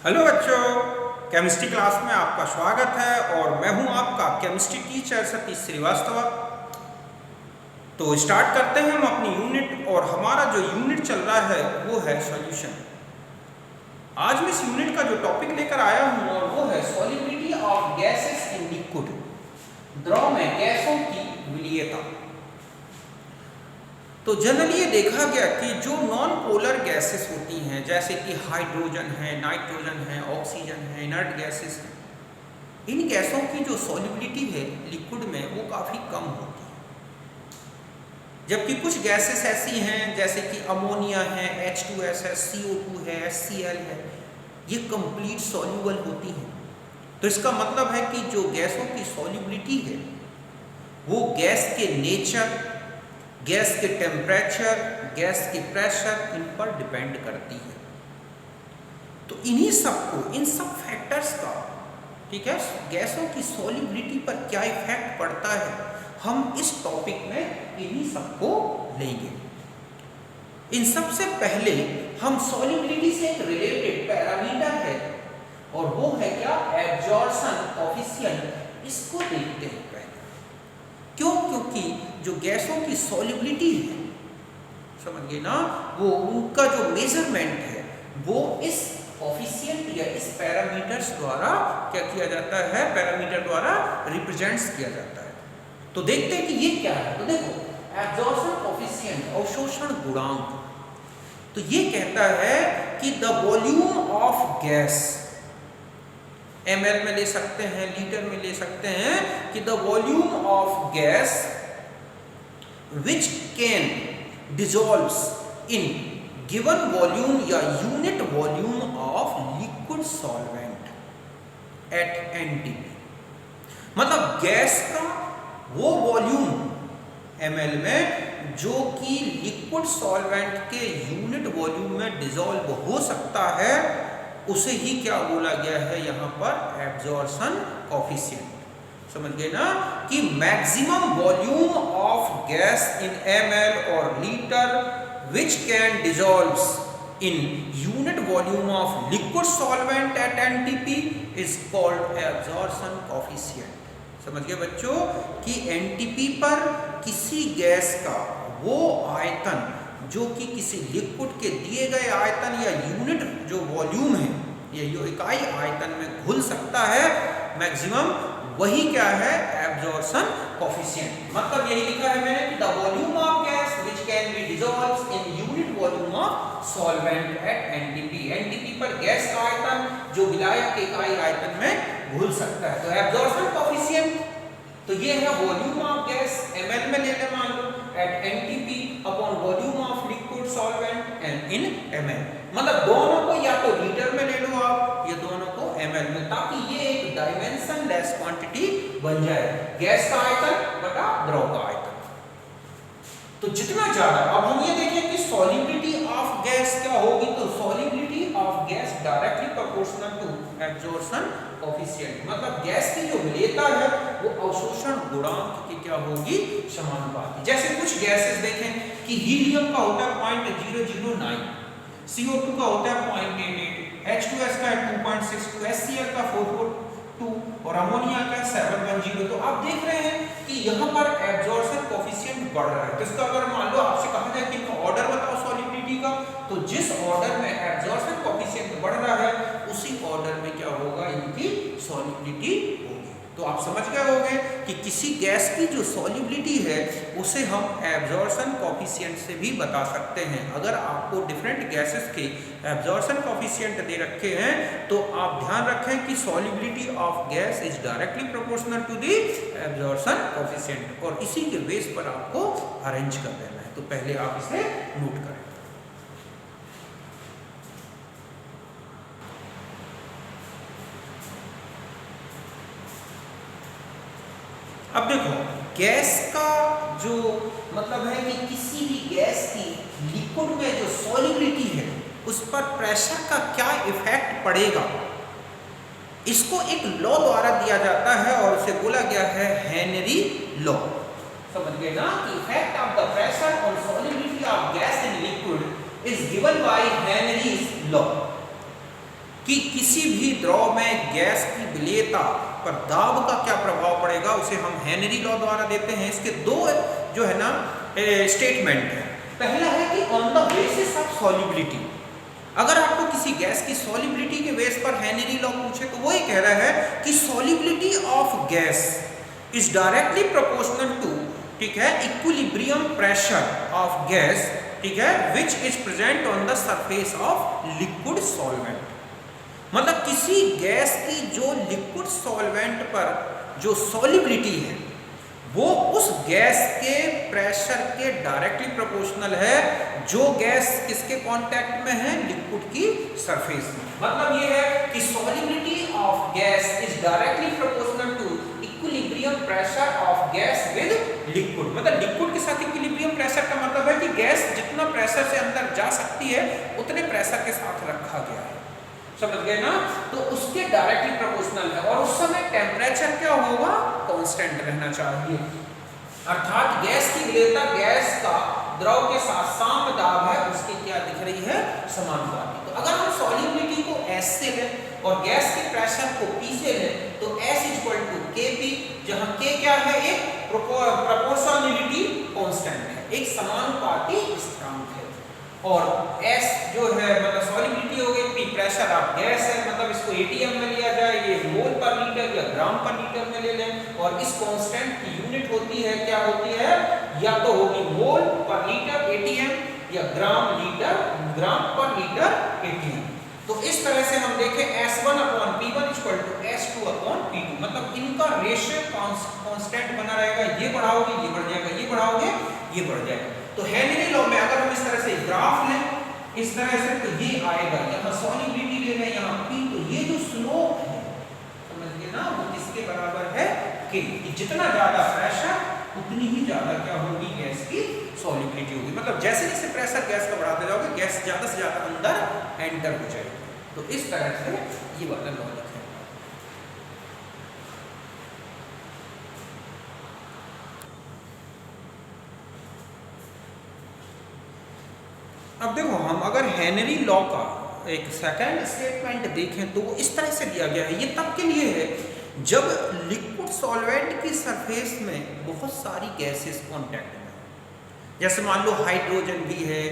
Hello बच्चों, chemistry class में आपका स्वागत है और मैं हूं आपका केमिस्ट्री टीचर सतीश श्रीवास्तव। तो स्टार्ट करते हैं हम अपनी यूनिट। और हमारा जो यूनिट चल रहा है वो है सॉल्यूशन। आज मैं इस यूनिट का जो टॉपिक लेकर आया हूं और वो है solubility of gases in liquid, द्रव में गैसों की विलीयता। तो जनरली ये देखा गया कि जो नॉन पोलर गैसेस होती हैं जैसे कि हाइड्रोजन है, नाइट्रोजन है, ऑक्सीजन है, इनर्ट गैसेस हैं, इन गैसों की जो सॉल्युबिलिटी है लिक्विड में वो काफ़ी कम होती है। जबकि कुछ गैसेस ऐसी हैं जैसे कि अमोनिया है, H2S है, CO2 है, HCl है, ये कंप्लीट सॉल्यूबल होती हैं। तो इसका मतलब है कि जो गैसों की सॉल्युबिलिटी है वो गैस के नेचर, गैस के टेम्परेचर, गैस के प्रेशर, इन पर डिपेंड करती है। तो इन्हीं सबको, इन सब फैक्टर्स का, ठीक है, गैसों की सॉल्युबिलिटी पर क्या इफेक्ट पड़ता है, हम इस टॉपिक में इन्हीं सबको लेंगे। इन सबसे पहले हम सॉल्युबिलिटी से एक रिलेटेड पैरामीटर है और वो है क्या, एब्जॉर्प्शन कोएफिशिएंट। इसको देखते हैं पहले। क्यों? क्योंकि जो गैसों की सॉल्युबिलिटी है, समझ गए ना, वो उनका जो मेजरमेंट है वो इस कोएफिशिएंट या इस पैरामीटर्स द्वारा क्या किया जाता है, पैरामीटर द्वारा रिप्रेजेंट्स किया जाता है। तो देखते हैं कि ये क्या है। तो देखो, एब्जॉर्प्शन कोएफिशिएंट, अवशोषण गुणांक, तो ये कहता है कि the volume of gas, ml में ले सकते हैं, लीटर में ले सकते हैं, कि the volume of gas which can dissolves in given volume या unit volume of liquid solvent at NTP। मतलब गैस का वो वॉल्यूम ml में जो कि लिक्विड सॉल्वेंट के यूनिट वॉल्यूम में डिसॉल्व हो सकता है, उसे ही क्या बोला गया है यहाँ पर, एब्जॉर्प्शन कोएफिशिएंट। समझ गए ना, कि maximum volume of gas in ml और litre which can dissolves in unit volume of liquid solvent at NTP is called absorption coefficient. समझ गए बच्चों कि NTP पर किसी गैस का वो आयतन जो कि किसी लिक्विड के दिए गए आयतन या यूनिट जो वॉल्यूम है या जो इकाई आयतन में घुल सकता है मैक्सिमम, वही क्या है, एब्जॉर्प्शन कोएफिशिएंट। मतलब यही लिखा है मैंने कि the volume of gas which can be dissolved in unit volume of solvent at NTP। NTP पर गैस का आयतन जो विलायक के इकाई आयतन में घुल सकता है। तो एब्जॉर्प्शन कोएफिशिएंट, तो ये है वॉल्यूम ऑफ गैस, ml में ले लें मान लो, at NTP upon volume of liquid solvent and in ml। मतलब दोनों को या तो लीटर में ले लो आप, या दोनों को ml में, ताकि ये एक डायमेंशन लेस क्वांटिटी बन जाए, गैस का आयतन बटा द्रव का आयतन। तो जितना ज्यादा, अब हम ये देखें कि सॉल्युबिलिटी ऑफ गैस क्या होगी। तो solubility of gas directly proportional to absorption coefficient. मतलब गैस की जो विलेयता है वो अवशोषण गुणांक की क्या होगी, समानुपाती। जैसे कुछ गैसेस देखें कि हीलियम का होता है 0.009, CO2 का होता है 0.88, H2S का है 2.62, HCl का 442 और अमोनिया का 710। तो आप देख रहे हैं कि यहाँ पर एब्जॉर्प्शन कोएफिशिएंट बढ़ रहा है। तो इसका अगर मान लो आपसे कहा जाए कि इनका ऑर्डर बताओ सॉल्युबिलिटी का, तो जिस ऑर्डर में एब्जॉर्प्शन कोएफिशिएंट बढ़ रहा है उसी ऑर्डर में क्या होगा, इनकी सॉल्युबिलिटी होगी। तो आप समझ गए होंगे कि किसी गैस की जो सॉल्युबिलिटी है उसे हम एब्जॉर्प्शन कोएफिशिएंट से भी बता सकते हैं। अगर आपको डिफरेंट गैसेस के एब्जॉर्प्शन कोएफिशिएंट दे रखे हैं तो आप ध्यान रखें कि solubility of gas is directly proportional to the absorption coefficient, और इसी के बेस पर आपको अरेंज कर देना है। तो पहले आप इसे नोट करें। अब देखो, गैस का जो मतलब है कि किसी भी गैस की लिक्विड में जो सॉल्युबिलिटी है उस पर प्रेशर का क्या इफेक्ट पड़ेगा, इसको एक लॉ द्वारा दिया जाता है और उसे बोला गया है हेनरी लॉ। समझ गए ना कि effect of the pressure on solubility of gas in liquid is given by Henry's law. कि किसी भी द्रव में गैस की विलेयता पर दाब का क्या प्रभाव पड़ेगा, उसे हम हेनरी लॉ द्वारा देते हैं। इसके दो जो है ना स्टेटमेंट है। पहला है कि on the basis of solubility, अगर आपको किसी गैस की सॉल्युबिलिटी के बेस पर हेनरी लॉ पूछे तो वो ये कह रहा है कि solubility of gas is directly proportional to, ठीक है, इक्विलिब्रियम प्रेशर ऑफ गैस, ठीक है, which is present on the surface of liquid solvent. मतलब किसी गैस की जो लिक्विड सॉल्वेंट पर जो सॉल्युबिलिटी है वो उस गैस के प्रेशर के डायरेक्टली प्रोपोर्शनल है जो गैस किसके कांटेक्ट में है, लिक्विड की सरफेस में। मतलब ये है कि solubility of gas is directly proportional to equilibrium pressure of gas with liquid. मतलब लिक्विड के साथ इक्विलिब्रियम प्रेशर का मतलब है कि गैस जितना प्रेशर से अंदर जा सकती है उतने प्रेशर के साथ रखा गया है, समझ गए ना। तो उसके डायरेक्टली प्रोपोर्शनल है और उस समय टेम्परेचर क्या होगा, कांस्टेंट रहना चाहिए। अर्थात गैस की विलेयता गैस का द्रव के साथ सामदाब है, उसकी क्या दिख रही है, समानुपाती। तो अगर हम सॉल्युबिलिटी को S से लें और गैस के प्रेशर को P से लें तो S इक्वल टू Kp, जहां K क्या है, एक प्रोपोर्शनलिटी कांस्टेंट है, एक समानुपाती स्थिरांक है। और S जो है मतलब सॉल्युबिलिटी हो गई, P प्रेशर ऑफ गैस है, मतलब इसको ATM में लिया जाए, ये मोल पर लीटर या ग्राम पर लीटर में ले लें। और इस कांस्टेंट की यूनिट होती है, क्या होती है, या तो होगी मोल पर लीटर ATM या ग्राम पर लीटर ATM। तो इस तरह से हम देखें S1/P1 इक्वल टू S2/P2, मतलब इनका रेशियो कांस्टेंट बना रहेगा। ये बढ़ाओगे ये बढ़ जाएगा, ये बढ़ाओगे ये बढ़ जाएगा। तो हेनरी लॉ में अगर हम इस तरह से ग्राफ लें इस तरह से तो ये आएगा, यहाँ सॉल्युबिलिटी ले रहे हैं, यहाँ P, तो ये जो स्लोप है समझिए ना वो किसके बराबर है, K। जितना ज्यादा प्रेशर उतनी ही ज्यादा क्या होगी, गैस की सॉल्युबिलिटी होगी। मतलब जैसे जैसे प्रेशर गैस का बढ़ाते जाओगे गैस ज्यादा से ज्यादा अंदर एंटर हो जाएगी। तो इस तरह से ये वाला लॉजिक है। अब देखो हम अगर हेनरी लॉ का एक सेकंड स्टेटमेंट देखें तो वो इस तरह से दिया गया है। ये तब के लिए है जब लिक्विड सॉल्वेंट की सरफेस में बहुत सारी गैसेस कांटेक्ट में, जैसे मान लो हाइड्रोजन भी है,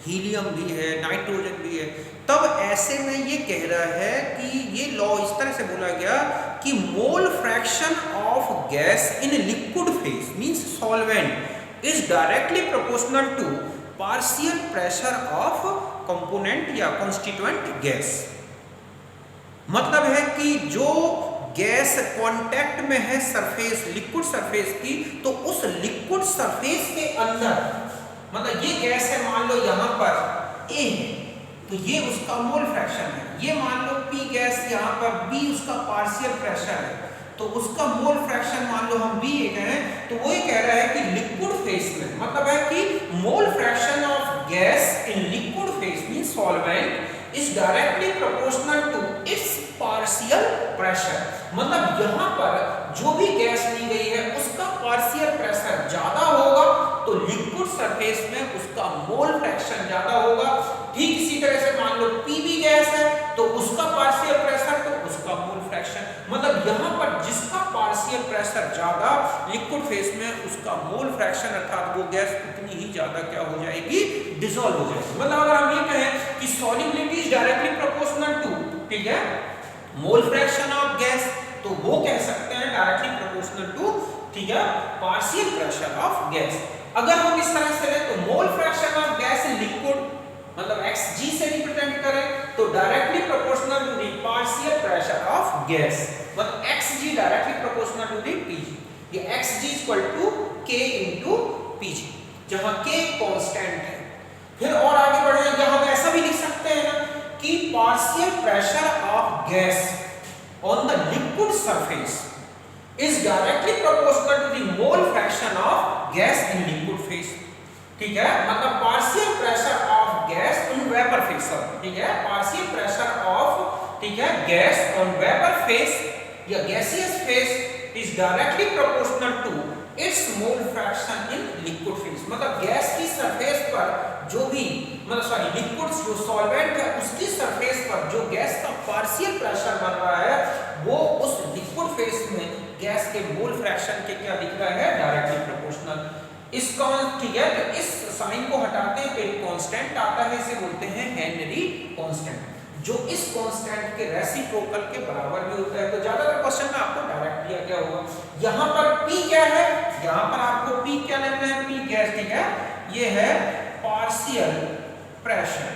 हीलियम भी है, नाइट्रोजन भी है, तब ऐसे में ये कह रहा है कि ये लॉ इस तरह से बोला गया कि mole fraction of gas in liquid phase means solvent is directly proportional to partial pressure of component या कॉन्स्टिट्यूएंट गैस। मतलब है कि जो गैस कांटेक्ट में है सरफेस, लिक्विड सरफेस की, तो उस लिक्विड सरफेस के अंदर, मतलब ये गैस है मान लो यहाँ पर A है तो ये उसका मोल फ्रैक्शन है, ये मान लो P गैस यहाँ पर B उसका पार्शियल प्रेशर है तो उसका मोल फ्रैक्शन मान लो हम B कहें, तो वो ये कह रहा है कि लिक्विड फेज में, मतलब है कि mole fraction of gas in liquid phase mean solvent is directly proportional to its partial pressure. मतलब यहाँ पर जो भी गैस ली गई है उसका पार्शियल प्रेशर ज्यादा होगा तो लिक्विड सरफेस में उसका मोल फ्रैक्शन ज्यादा होगा। ठीक इसी तरह से मान लो P भी गैस है तो उसका पार्शियल प्रेशर तो उसका मोल फ्रैक्शन, मतलब यहाँ पर जिसका पार्शियल प्रेशर ज्यादा लिक्विड फेज में उसका मोल फ्रैक्शन अर्थात वो गैस उतनी ही ज्यादा क्या हो जाएगी, डिसॉल्व हो जाएगी। मतलब अगर हम ये कहें कि solubility is directly proportional to, ठीक है, मोल फ्रैक्शन ऑफ गैस, तो वो कह सकते हैं डायरेक्टली प्रोपोर्शनल टू, ठीक है, पार्शियल प्रेशर ऑफ गैस। अगर हम इस तरह से लें तो mole fraction of gas in liquid मतलब Xg से रिप्रेजेंट करें तो directly proportional to the partial pressure of gas, मतलब Xg directly proportional to the Pg। ये Xg equal to K into Pg, जहां K कांस्टेंट है। फिर और आगे बढ़े, यहां हम ऐसा भी लिख सकते हैं ना कि partial pressure of gas on the liquid surface is directly proportional to the mole fraction of gas in liquid phase. ठीक है, मतलब partial pressure of gas on vapour phase, ठीक है, पार्शियल प्रेशर ऑफ, ठीक है, गैस ऑन वेपर फेज या gaseous phase is directly proportional to its mole fraction in liquid phase. मतलब gas की सरफेस पर जो भी मतलब सॉरी लिक्विड जो सॉल्वेंट है उसकी सरफेस पर जो गैस का पार्शियल प्रेशर बन रहा है वो उस लिक्विड फेस में गैस के मोल फ्रैक्शन के क्या दिख रहा है, डायरेक्टली प्रोपोर्शनल। इसका ठीक है, तो इस साइन को हटाते हैं तो एक कांस्टेंट आता है, इसे बोलते हैं हेनरी कांस्टेंट, जो इस कांस्टेंट के रेसिप्रोकल के बराबर भी होता है। तो ज्यादातर क्वेश्चन में आपको डायरेक्ट दिया गया होगा। यहाँ पर P क्या है, यहाँ पर आपको P क्या लेना है, P गैस, ठीक है, ये है पार्शियल प्रेशर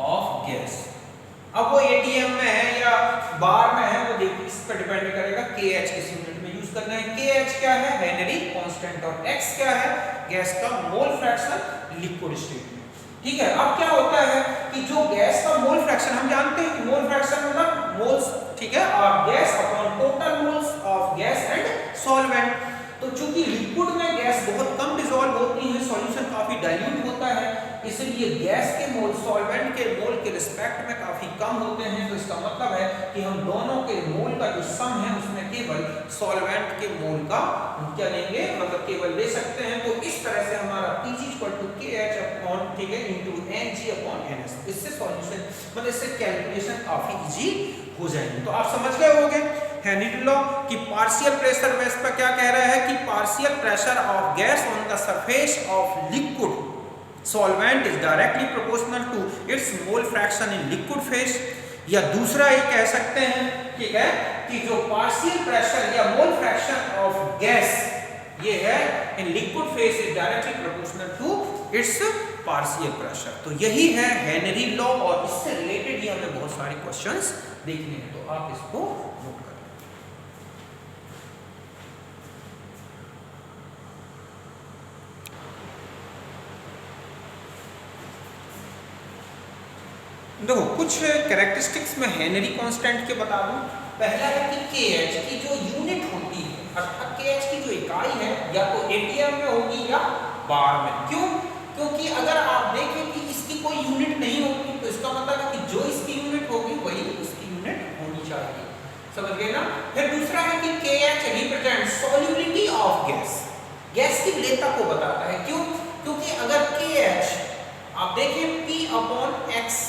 ऑफ गैस। अब वो एटीएम में है या बार में है वो देखिए, इस पर डिपेंड करेगा। KH किस यूनिट में यूज करना है, KH क्या है, हेनरी कांस्टेंट, और X क्या है, गैस का मोल फ्रैक्शन लिक्विड स्टेट में। ठीक है, अब क्या होता है कि जो गैस का मोल फ्रैक्शन, हम जानते हैं कि मोल फ्रैक्शन मतलब मोल्स, ठीक है, of gas upon total moles of gas and solvent. तो चूंकि लिक्विड में गैस बहुत कम डिसॉल्व होती है, सॉल्यूशन काफी डाइल्यूट होता है, इसलिए गैस के मोल सॉल्वेंट के मोल के रिस्पेक्ट में काफी कम होते हैं। तो इसका मतलब है कि हम दोनों के मोल का जो सम है उसमें केवल सॉल्वेंट के मोल का क्या लेंगे, मतलब केवल ले सकते हैं। तो इस तरह से हमारा Pg KH अपॉन, ठीक है, इनटू Ng अपॉन NS, इससे सॉल्यूशन मतलब इससे कैलकुलेशन काफी इजी हो जाएंगे। तो आप समझ गए होंगे हेनरी लॉ कि पार्शियल प्रेशर में इस पर क्या कह रहा है कि partial pressure of gas on the surface of liquid solvent is directly proportional to its mole fraction in liquid phase। या दूसरा ये कह सकते हैं, ठीक है, कि जो पार्शियल प्रेशर या मोल फ्रैक्शन ऑफ गैस ये है in liquid phase is directly proportional to its partial pressure. तो यही है हेनरी लॉ, और इससे रिलेटेड ही हमें बहुत सारे क्वेश्चंस देखने हैं, तो आप इसको नोट करें। देखो कुछ कैरेक्टरिस्टिक्स में हेनरी कांस्टेंट के बता दूं। पहला है कि KH की जो यूनिट होती है, अर्थात KH की जो इकाई है या तो एटीएम में होगी या बार में। क्यों? क्योंकि अगर आप देखें कि इसकी कोई यूनिट नहीं होगी तो इसका मतलब है कि जो इसकी यूनिट होगी वही इसकी यूनिट होनी चाहिए। समझ गए ना। फिर दूसरा है कि KH represent solubility of gas, gas की लेता को बताता है। क्यों? क्योंकि अगर KH आप देखें P अपॉन X,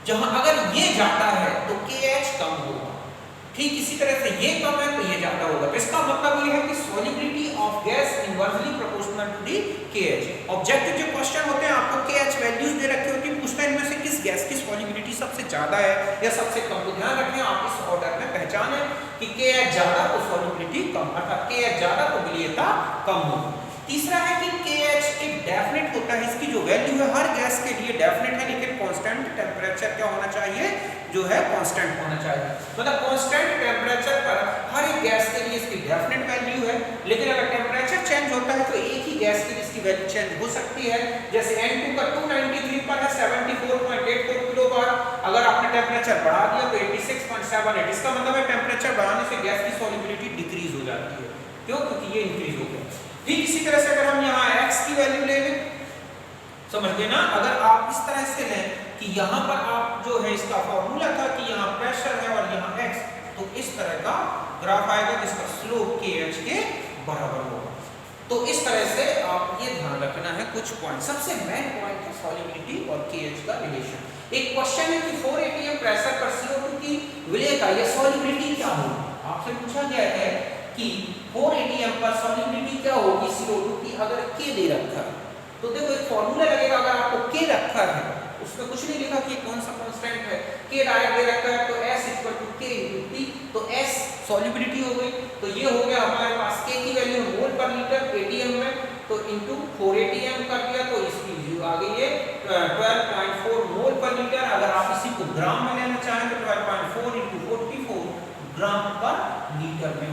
जहां अगर ये जाता है तो KH कम होगा, ठीक इसी तरह से ये कम है तो ये ज्यादा होगा। तो इसका मतलब ये है कि solubility of gas inversely proportional to the KH। Objective जो क्वेश्चन होते हैं आपको KH वैल्यूज दे रखी होती है, पूछते हैं इनमें से किस गैस की सॉल्युबिलिटी सबसे ज्यादा है या सबसे कम। तो ध्यान रखें आप इस ऑर्डर में पहचानें कि KH ज्यादा तो सॉल्युबिलिटी कम, अर्थात KH ज्यादा तो विलीयता कम होगी। तीसरा है कि KH एक डेफिनेट होता है, इसकी जो वैल्यू है हर गैस के लिए डेफिनेट है, लेकिन कांस्टेंट टेंपरेचर क्या होना चाहिए, जो है कांस्टेंट होना चाहिए। मतलब कांस्टेंट टेंपरेचर पर हर एक गैस के लिए इसकी डेफिनेट वैल्यू है, लेकिन अगर टेंपरेचर चेंज होता है तो एक ही गैस के लिए इसकी वैल्यू चेंज हो सकती है। जैसे N2 का 293 पर है 74.84 किलोबार, अगर आपने टेंपरेचर बढ़ा दिया तो 86.78, इसका मतलब है टेंपरेचर बढ़ाने से गैस की सॉल्युबिलिटी डिक्रीज हो जाती है। क्यों? क्योंकि ये इंक्रीज हो गया। ठीक इसी तरह से अगर हम यहाँ X की वैल्यू ले लें, समझ गए ना। अगर आप इस तरह से लें कि यहाँ पर आप जो है इसका फॉर्मूला था कि यहाँ प्रेशर है और यहाँ X, तो इस तरह का ग्राफ आएगा जिसका स्लोप KH के बराबर होगा। तो इस तरह से आप ये ध्यान रखना है कुछ पॉइंट। सबसे मेन पॉइंट है सॉल्युबिलिटी और KH का रिलेशन। एक क्वेश्चन है कि 4 atm प्रेशर पर CO2 की विलेयता या सॉल्युबिलिटी क्या होगी। आपसे पूछा गया है कि 4 atm पर सॉल्युबिलिटी क्या होगी CO2 की अगर K दे रखा है। तो देखो एक फॉर्मूला लगेगा, अगर आपको K रखा है उसमें कुछ नहीं लिखा कि कौन सा कांस्टेंट है, K डायरेक्ट दे रखा है तो S K × P, तो S सॉल्युबिलिटी हो गई। तो ये हो गया हमारे पास K की वैल्यू मोल पर लीटर एटीएम में, तो इनटू 4 atm कर दिया तो इसकी वैल्यू आ गई है 12.4 मोल पर लीटर। अगर आप इसी को ग्राम में लेना चाहें तो 12.4 × 44 ग्राम पर लीटर में